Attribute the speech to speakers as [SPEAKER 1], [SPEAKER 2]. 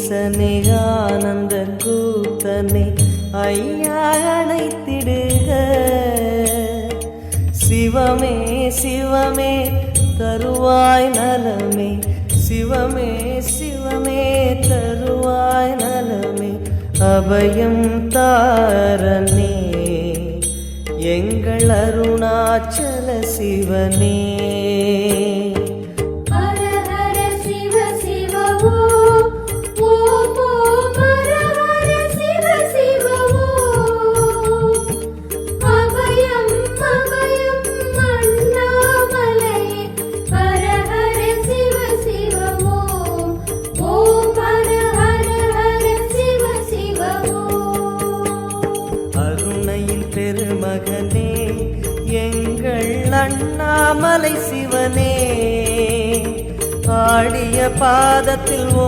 [SPEAKER 1] ஈசனே ஆனந்த கூத்தனே ஐயா அழைத்திடுக. சிவமே சிவமே தருவாய் நலமே, சிவமே சிவமே தருவாய் நலமே. அபயம் தாரனே எங்கள் அருணாச்சல சிவனே. பெருமகனே எங்கள் அண்ணாமலை சிவனே, ஆடிய பாதத்தில் ஓ